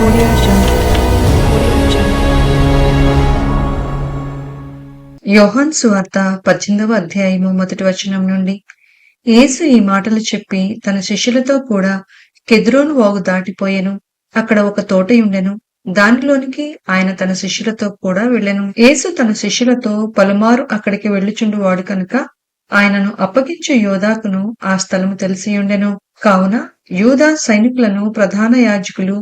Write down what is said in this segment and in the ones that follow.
Audio Jungle. Audio Jungle. యోహాను సువార్త 18వ అధ్యాయము 1వ వచనం నుండి. యేసు ఈ మాటలు చెప్పి తన శిష్యులతో కూడా కెద్రోను వాగు దాటిపోయెను. అక్కడ ఒక తోటయుండెను. దానిలోనికి ఆయన తన శిష్యులతో కూడా వెళ్ళెను. యేసు తన శిష్యులతో పలుమారు అక్కడికి వెళ్ళుచుండువాడు కనుక ఆయనను అప్పగించు యోదాకును ఆ స్థలము తెలిసియుండెను. కావున యూదా సైనికులను ప్రధాన యాజకులు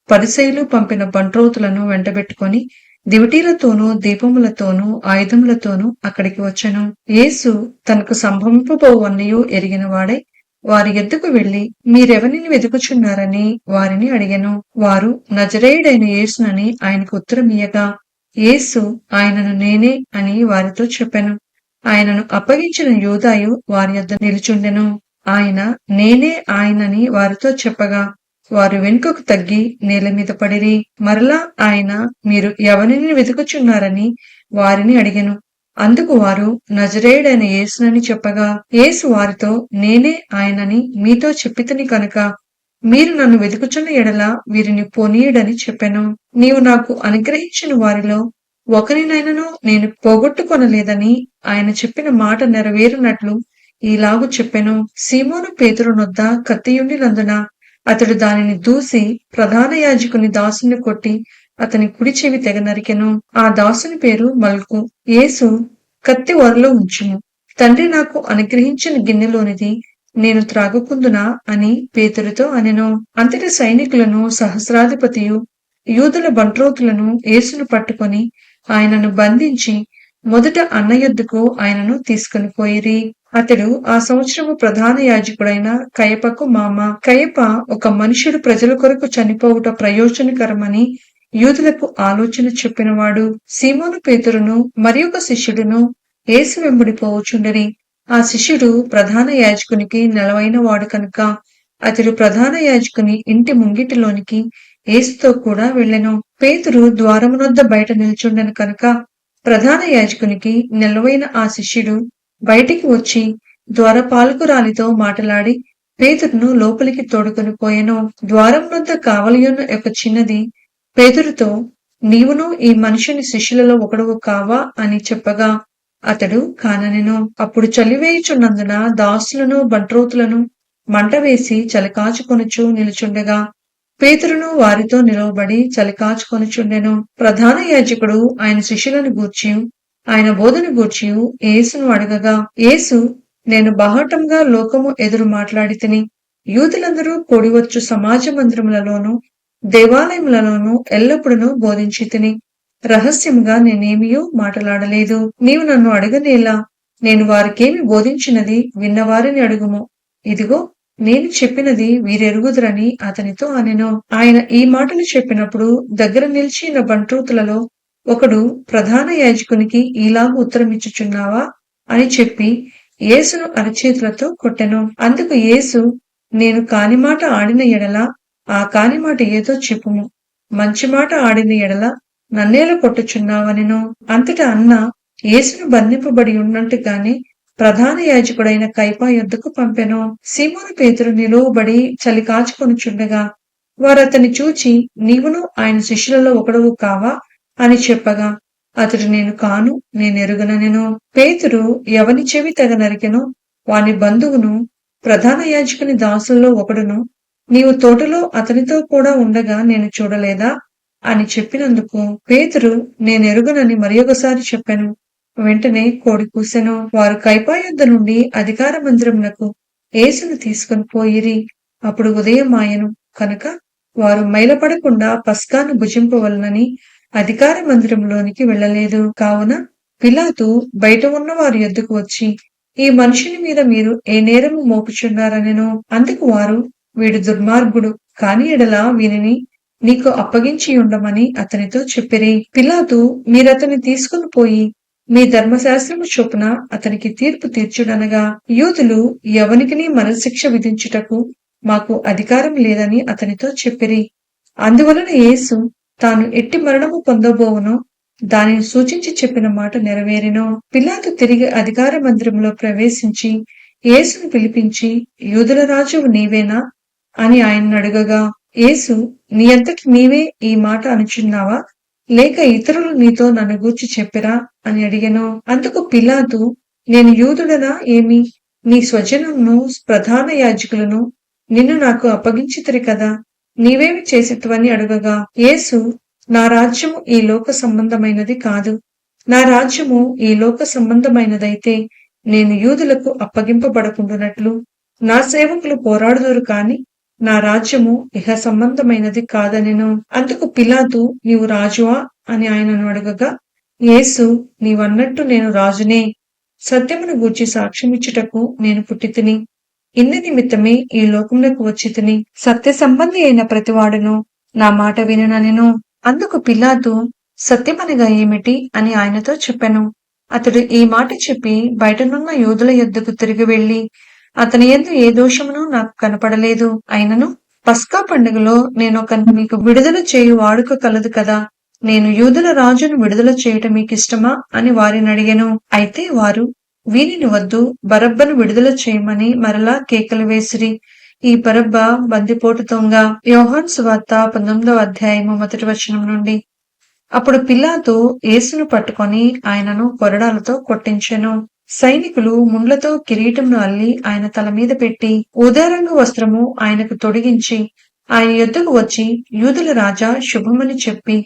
పరిసయ్యులు పంపిన బంట్రోతులను వెంటబెట్టుకొని దివిటీలతోనూ దీపములతోనూ ఆయుధములతోనూ అక్కడికి వచ్చెను. యేసు తనకు సంభవింపబోవన్నయూ ఎరిగినవాడై వారి ఎద్దుకు వెళ్లి మీరెవరిని వెతుకుచున్నారని వారిని అడిగెను. వారు నజరేయుడైన యేసునని ఆయనకు ఉత్తరమియ్యగా యేసు ఆయనను నేనే అని వారితో చెప్పెను. ఆయనను అప్పగించిన యూదాయు వారి యొద్ద నిలుచుండెను. ఆయన నేనే ఆయనని వారితో చెప్పగా వారు వెనుకకు తగ్గి నేల మీద పడిరి. మరలా ఆయన మీరు ఎవరిని వెతుకుచున్నారని వారిని అడిగెను. అందుకు వారు నజరేయుడైన యేసునని చెప్పగా యేసు వారితో నేనే ఆయనని మీతో చెప్పితిని కనుక మీరు నన్ను వెతుకుచున్న ఎడల వీరిని పోనీయుడని చెప్పెను. నీవు నాకు అనుగ్రహించిన వారిలో ఒకరినైనను నేను పోగొట్టుకొనలేదని ఆయన చెప్పిన మాట నెరవేరునట్లు ఈలాగు చెప్పెను. సీమోను పేతురు నొద్ద కత్తియుండినందున అతడు దానిని దూసి ప్రధాన యాజకుని దాసుని కొట్టి అతని కుడి చెవి తెగ నరికెను. ఆ దాసుని పేరు మల్కు. యేసు కత్తి ఒరలో ఉంచుము, తండ్రి నాకు అనుగ్రహించిన గిన్నెలోనిది నేను త్రాగుకుందునా అని పేతురుతో అనెను. అంతటి సైనికులను సహస్రాధిపతియు యూదుల బంట్రోతులను యేసును పట్టుకొని ఆయనను బంధించి మొదట అన్న యొద్దకు ఆయనను తీసుకుని పోయిరి. అతడు ఆ సంవత్సరము ప్రధాన యాజకుడైన కయపకు మామ. కయప ఒక మనుష్యుడు ప్రజల కొరకు చనిపోవుట ప్రయోజనకరమని యూదులకు ఆలోచన చెప్పినవాడు. సీమోను పేతురును మరి ఒక శిష్యుడును యేసు వెంబడి పోవుచుండిరి. ఆ శిష్యుడు ప్రధాన యాజకునికి నెలవైన వాడు కనుక అతడు ప్రధాన యాజకుని ఇంటి ముంగిటిలోనికి యేసుతో కూడా వెళ్ళెను. పేతురు ద్వారమునొద్ద బయట నిల్చుండెను కనుక ప్రధాన యాజకునికి నెలవైన ఆ శిష్యుడు బయటికి వచ్చి ద్వారపాలకురాలితో మాటలాడి పేతురును లోపలికి తోడుకొని పోయెను. ద్వారమునొద్ద కావలియున్న ఒక చిన్నది పేతురుతో నీవును ఈ మనుషుని శిష్యులలో ఒకడువు కావా అని చెప్పగా అతడు కాననెను. అప్పుడు చలివేయుచున్నందున దాసులను బంట్రోతులను మంట వేసి చలికాచుకొనుచు నిలుచుండగా పేతురును వారితో నిలవబడి చలికాచుకొనుచుండెను. ప్రధాన యాజకుడు ఆయన శిష్యులను గూర్చియు ఆయన బోధన గూర్చియు యేసును అడగగా యేసు నేను బాహాటంగా లోకము ఎదురు మాట్లాడితిని. యూదులందరూ కూడివచ్చు సమాజ మందిరములలోనూ దేవాలయములలోనూ ఎల్లప్పుడూ బోధించితిని. రహస్యముగా నేనేమియూ మాటలాడలేదు. నీవు నన్ను అడగనేలా? నేను వారికేమి బోధించినది విన్నవారిని అడుగుము. ఇదిగో నేను చెప్పినది వీరెరుగుదురని అతనితో అనెను. ఆయన ఈ మాటలు చెప్పినప్పుడు దగ్గర నిలిచిన బంట్రోతులలో ఒకడు ప్రధాన యాజకునికి ఈలాగు ఉత్తరమిచ్చుచున్నావా అని చెప్పి యేసును అరచేతులతో కొట్టెను. అందుకు యేసు నేను కాని మాట ఆడిన ఎడల ఆ కాని మాట ఏదో చెప్పుము, మంచి మాట ఆడిన ఎడల నన్నేల కొట్టుచున్నావనెను. అంతటా అన్న యేసును బంధింపబడి ఉన్నట్టుగానే ప్రధాన యాజకుడైన కయపా యొద్దకు పంపెను. సీమోను పేతురు నిలువబడి చలి కాచుకొనుచుండగా వారతని చూచి నీవును ఆయన శిష్యులలో ఒకడవు కావా అని చెప్పగా అతడు నేను కాను, నేనెరుగననెను. పేతురు ఎవని చెవి తెగ నరికెనో వాని బంధువును ప్రధాన యాజకుని దాసుల్లో ఒకడును నీవు తోటలో అతనితో కూడా ఉండగా నేను చూడలేదా అని చెప్పినందుకు పేతురు నేనెరుగనని మరి ఒకసారి చెప్పెను. వెంటనే కోడి కూసెను. వారు కయపా యొద్ద నుండి అధికార మందిరమునకు యేసును తీసుకుని పోయిరి. అప్పుడు ఉదయమాయెను కనుక వారు మైలపడకుండా పస్కాను భుజింపవలనని అధికార మందిరంలోనికి వెళ్ళలేదు. కావున పిలాతు బయట ఉన్న వారి యొద్దకు వచ్చి ఈ మనుషుని మీద మీరు ఏ నేరము మోపుచున్నారనెను. అందుకు వారు వీడు దుర్మార్గుడు, కాని ఎడల వీనిని నీకు అప్పగించి ఉండమని అతనితో చెప్పిరి. పిలాతు మీరతని తీసుకుని పోయి మీ ధర్మశాస్త్రము చొప్పున అతనికి తీర్పు తీర్చుడనగా యూదులు ఎవనికిని మరణశిక్ష విధించుటకు మాకు అధికారం లేదని అతనితో చెప్పిరి. అందువలన యేసు తాను ఎట్టి మరణము పొందబోవునో దానిని సూచించి చెప్పిన మాట నెరవేరెను. పిలాతు తిరిగి అధికార మందిరంలో ప్రవేశించి యేసును పిలిపించి యూదుల రాజువు నీవేనా అని ఆయన్ను అడగగా యేసు, నీ అంతట నీవే ఈ మాట అనుచున్నావా, లేక ఇతరులు నీతో నన్ను గూర్చి చెప్పిరా అని అడిగెను. అందుకు పిలాతు, నేను యూదుడనా ఏమి? నీ స్వజనులను ప్రధాన యాజకులను నిన్ను నాకు అప్పగించితిరి కదా, నీవేమి చేసితివని అడుగగా, యేసు, నా రాజ్యము ఈ లోక సంబంధమైనది కాదు. నా రాజ్యము ఈ లోక సంబంధమైనదైతే నేను యూదులకు అప్పగింపబడకుండునట్లు నా సేవకులు పోరాడుదురు కాని నా రాజ్యము ఇహ సంబంధమైనది కాదనెను. అందుకు పిలాతు, నీవు రాజువా అని ఆయనను అడగగా, యేసు, నీవన్నట్టు నేను రాజునే. సత్యమును గూర్చి సాక్ష్యమిచ్చుటకు నేను పుట్టితిని. ఇందు నిమిత్తమే ఈ లోకమునకు వచ్చితిని. సత్య సంబంధి అయిన ప్రతివాడును నా మాట వినుననెను. అందుకు పిలాతు, సత్యమనగా ఏమిటి అని ఆయనతో చెప్పెను. అతడు ఈ మాట చెప్పి బయటనున్న యూదుల యొద్దకు తిరిగి వెళ్లి, అతని యందు ఏ దోషమును నాకు కనపడలేదు. అయినను పస్కా పండుగలో నేనొక మీకు విడుదల చేయు వాడుక కలదు కదా, నేను యూదుల రాజును విడుదల చేయుట మీకిష్టమా అని వారిని అడిగెను. అయితే వారు, వీనిని వద్దు, బరబ్బను విడుదల చేయమని మరలా కేకలు వేసిరి. ఈ బరబ్బ బందిపోటు దొంగ. యోహాను సువార్త 19వ అధ్యాయము 1వ వచనం నుండి. అప్పుడు పిలాతు యేసును పట్టుకొని ఆయనను కొరడాలతో కొట్టించెను. సైనికులు ముండ్లతో కిరీటంను అల్లి ఆయన తల మీద పెట్టి ఊదారంగు వస్త్రము ఆయనకు తొడిగించి ఆయన యొద్దకు వచ్చి, యూదుల రాజా శుభమని చెప్పి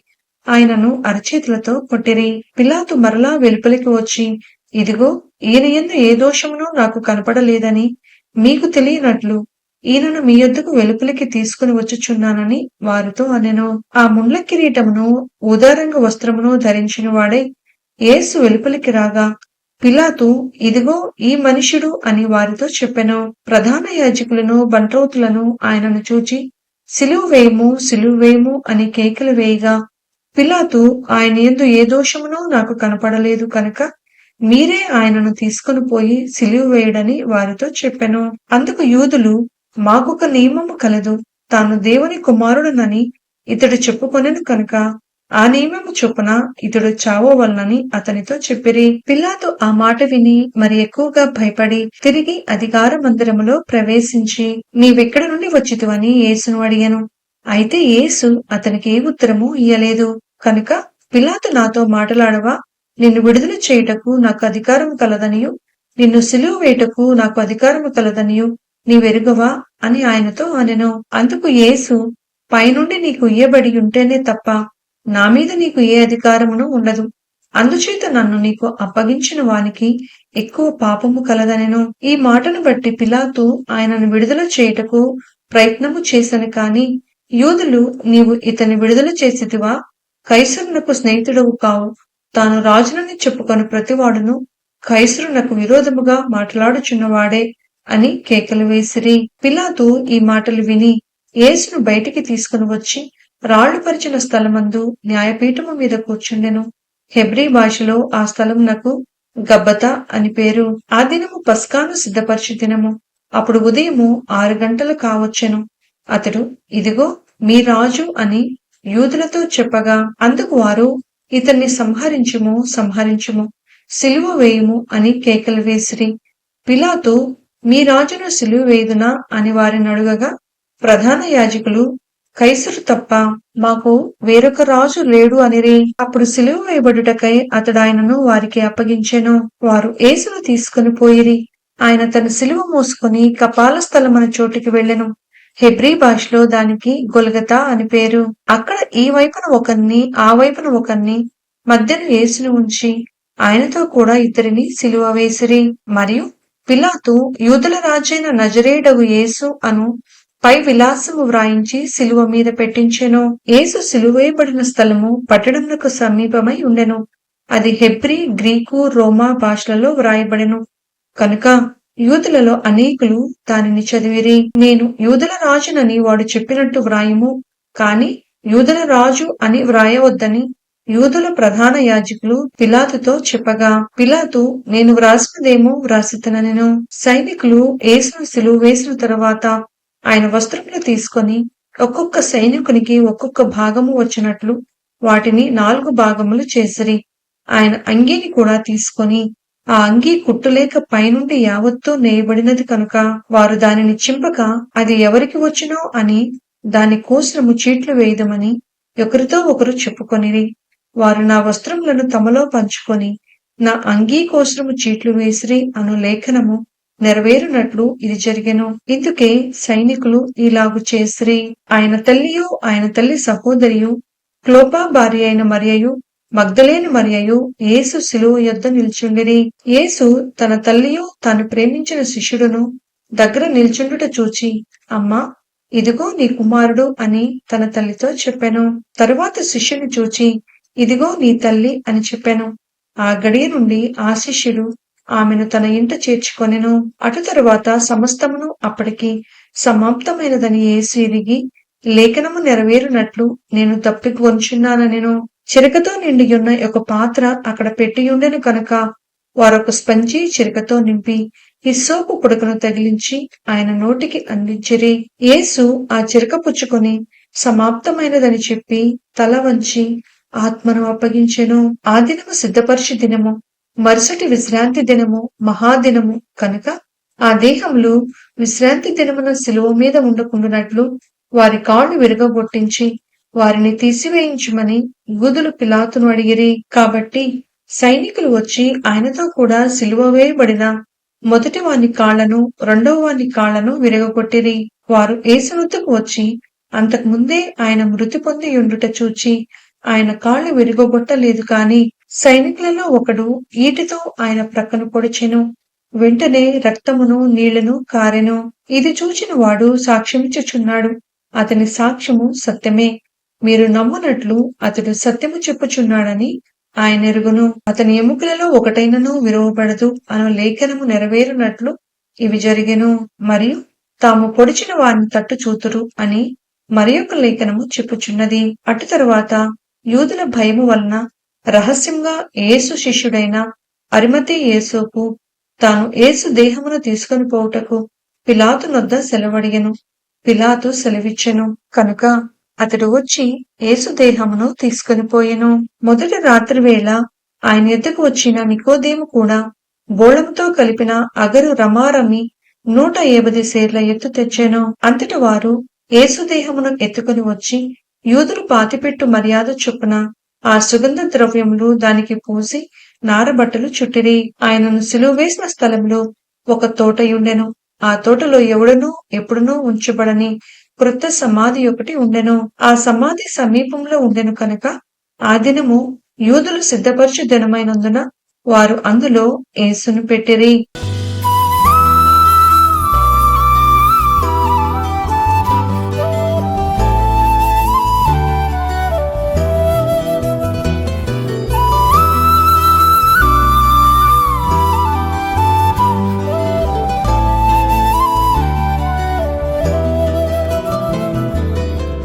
ఆయనను అరచేతులతో కొట్టిరి. పిలాతు మరలా వెలుపలికి వచ్చి, ఇదిగో, ఈయన యందు ఏ దోషమును నాకు కనపడలేదని మీకు తెలియనట్లు ఈయనను మీ యొద్దకు వెలుపలికి తీసుకుని వచ్చుచున్నానని వారితో అనెను. ఆ ముండ్ల కిరీటమును ఊదారంగు వస్త్రమును ధరించిన వాడై యేసు వెలుపలికి రాగా, పిలాతు, ఇదిగో ఈ మనుష్యుడు అని వారితో చెప్పెను. ప్రధాన యాజకులను బంట్రోతులను ఆయనను చూచి, సిలువ వేయము, సిలువ వేయము అని కేకలు వేయగా, పిలాతు, ఆయన యందు ఏ దోషమునూ నాకు కనపడలేదు కనుక మీరే ఆయనను తీసుకుని పోయి సిలువ వేయడని వారితో చెప్పెను. అందుకు యూదులు, మాకొక నియమము కలదు, తాను దేవుని కుమారుడనని ఇతడు చెప్పుకొనెను కనుక ఆ నియమము చొప్పున ఇతడు చావవలనని అతనితో చెప్పిరి. పిలాతు ఆ మాట విని మరి ఎక్కువగా భయపడి తిరిగి అధికార మందిరములో ప్రవేశించి, నీవెక్కడి నుండి వచ్చితివని యేసును అడిగెను. అయితే యేసు అతనికి ఏ ఉత్తరము ఇయ్యలేదు. కనుక పిలాతు నాతో మాటలాడవా, నిన్ను విడుదల చేయుటకు నాకు అధికారము కలదనియు నిన్ను సిలువ వేయుటకు నాకు అధికారము కలదనియు నీవెరుగవా అని ఆయనతో అనెను. అందుకు యేసు, పైనుండి నీకు ఇయ్యబడి ఉంటేనే తప్ప నా మీద నీకు ఏ అధికారమును ఉండదు. అందుచేత నన్ను నీకు అప్పగించిన వానికి ఎక్కువ పాపము కలదనెను. ఈ మాటను బట్టి పిలాతు ఆయనను విడుదల చేయుటకు ప్రయత్నము చేసెను కాని యూదులు, నీవు ఇతని విడుదల చేసితివా, కైసరునకు స్నేహితుడవు కావు, తాను రాజునని చెప్పుకొని ప్రతివాడును కైసరునకు విరోధముగా మాట్లాడుచున్నవాడే అని కేకలు వేసిరి. పిలాతు ఈ మాటలు విని యేసును బయటికి తీసుకుని వచ్చి రాళ్లు పరిచిన స్థలమందు న్యాయపీఠము మీద కూర్చుండెను. హెబ్రీ భాషలో ఆ స్థలమునకు గబ్బతా అని పేరు. ఆ దినము పస్కాను సిద్ధపరచు దినము. అప్పుడు ఉదయము 6 గంటలు కావచ్చెను. అతడు, ఇదిగో మీ రాజు అని యూదులతో చెప్పగా, అందుకు వారు, ఇతన్ని సంహరించుము, సంహరించుము, సిలువ వేయుము అని కేకలు వేసిరి. పిలాతు, మీ రాజును సిలువ వేయుదునా అని వారిని అడుగగా, ప్రధాన యాజకులు, కైసరు తప్ప మాకు వేరొక రాజు లేడు అనిరి. అప్పుడు సిలువ వేయబడుటకై అతడు ఆయనను వారికి అప్పగించెను. వారు యేసును తీసుకుని పోయిరి. ఆయన తన సిలువ మోసుకొని కపాల స్థలమన చోటికి వెళ్ళెను. హెబ్రీ భాషలో దానికి గొల్గతా అని పేరు. అక్కడ ఈ వైపున ఒకరిని, ఆ వైపున ఒకరిని, మధ్యను యేసును ఉంచి ఆయనతో కూడా ఇద్దరిని సిలువ వేసిరి. మరియు పిలాతు యూదుల రాజైన నజరేయుడగు యేసు అను పై విలాసము వ్రాయించి సిలువ మీద పెట్టించెను. యేసు సిలువేయబడిన స్థలము పట్టణమునకు సమీపమై ఉండెను. అది హెబ్రీ, గ్రీకు, రోమా భాషలలో వ్రాయబడెను కనుక యూదులలో అనేకులు దానిని చదివిరి. నేను యూదుల రాజునని వాడు చెప్పినట్టు వ్రాయుము, కాని యూదుల రాజు అని వ్రాయవద్దని యూదుల ప్రధాన యాజకులు పిలాతుతో చెప్పగా, పిలాతు, నేను వ్రాసినదేమో వ్రాసితనెను. సైనికులు యేసును సిలువ వేసిన తరువాత ఆయన వస్త్రములు తీసుకొని ఒక్కొక్క సైనికునికి ఒక్కొక్క భాగము వచ్చినట్లు వాటిని 4 భాగములు చేసిరి. ఆయన అంగీని కూడా తీసుకొని, ఆ అంగీ కుట్టులేక పైనుండి యావత్తూ నేయబడినది కనుక వారు దానిని చింపక అది ఎవరికి వచ్చునో అని దాని కోసము చీట్లు వేయుదమని ఒకరితో ఒకరు చెప్పుకొనిరి. వారు నా వస్త్రములను తమలో పంచుకొని నా అంగీ కోసము చీట్లు వేసిరి అను లేఖనము నెరవేరునట్లు ఇది జరిగెను. ఇందుకే సైనికులు ఇలాగు చేసిరి. ఆయన తల్లియు ఆయన తల్లి సహోదరియు క్లోపా భార్య అయిన మరియయు మగ్దలేని మరియయు యేసు శిలువ యొద్ద నిల్చుండిరి. యేసు తన తల్లియు తాను ప్రేమించిన శిష్యుడును దగ్గర నిల్చుండుట చూచి, అమ్మా, ఇదిగో నీ కుమారుడు అని తన తల్లితో చెప్పెను. తరువాత శిష్యుని చూచి, ఇదిగో నీ తల్లి అని చెప్పెను. ఆ గడియ నుండి ఆ శిష్యుడు ఆమెను తన ఇంట చేర్చుకొనెను. అటు తరువాత సమస్తమును అప్పటికి సమాప్తమైనదని యేసు ఎరిగి, లేఖనము నెరవేరునట్లు నేను తప్పికొనుచున్నానెను. చిరకతో నిండియున్న ఒక పాత్ర అక్కడ పెట్టియుండెను కనుక వారొక స్పంజి చిరకతో నింపి హిస్సోపు పుడకను తగిలించి ఆయన నోటికి అందించిరి. యేసు ఆ చిరక పుచ్చుకొని సమాప్తమైనదని చెప్పి తల వంచి ఆత్మను అప్పగించెను. ఆ దినము సిద్ధపరిచి దినము, మరుసటి విశ్రాంతి దినము మహాదినము కనుక ఆ దేహములు విశ్రాంతి దినమున శిలువ మీద ఉండకుండునట్లు వారి కాళ్ళు విరగగొట్టించి వారిని తీసివేయించుమని యూదులు పిలాతును అడిగిరి. కాబట్టి సైనికులు వచ్చి ఆయనతో కూడా సిలువ వేయబడిన మొదటి వాని కాళ్లను రెండవ వాని కాళ్లను విరగగొట్టిరి. వారు యేసు వద్దకు వచ్చి అంతకు ముందే ఆయన మృతి పొంది ఉండుట చూచి ఆయన కాళ్లు విరగొట్టలేదు కాని సైనికులలో ఒకడు ఈటితో ఆయన ప్రక్కను పొడిచెను. వెంటనే రక్తమును నీళ్లను కారెను. ఇది చూచిన వాడు సాక్ష్యమిచ్చుచున్నాడు. అతని సాక్ష్యము సత్యమే. మీరు నమ్మునట్లు అతడు సత్యము చెప్పుచున్నాడని ఆయన ఎరుగును. అతని ఎముకలలో ఒకటైనను విరవబడదు అను లేఖనము నెరవేరునట్లు ఇవి జరిగెను. మరియు తాము పొడిచిన వారిని తట్టు చూతురు అని మరియొక లేఖనము చెప్పుచున్నది. అటు తరువాత యూదుల భయము వలన రహస్యంగా యేసు శిష్యుడైన అరిమతే యేసోపు తాను యేసు దేహమును తీసుకొని పోవుటకు పిలాతు నొద్ద సెలవడిగెను. పిలాతు సెలవిచ్చెను కనుక అతడు వచ్చి యేసు దేహమును తీసుకొని పోయెను. మొదటి రాత్రి వేళ ఆయన ఎద్దకు వచ్చిన నికోదేము కూడా బోళముతో కలిపిన అగరు రమారమి 150 సేర్ల ఎత్తు తెచ్చెను. అంతటి వారు యేసు దేహమును ఎత్తుకొని వచ్చి యూదులు పాతిపెట్టు మర్యాద చొప్పున ఆ సుగంధ ద్రవ్యములు దానికి పూసి నారబట్టలు చుట్టిరి. ఆయనను సిలువ వేసిన స్థలంలో ఒక తోటయుండెను. ఆ తోటలో ఎవడునూ ఎప్పుడునూ ఉంచబడని క్రొత్త సమాధి ఒకటి ఉండెను. ఆ సమాధి సమీపంలో ఉండెను కనుక ఆ దినము యూదులు సిద్ధపరచు దినమైనందున వారు అందులో యేసును పెట్టిరి.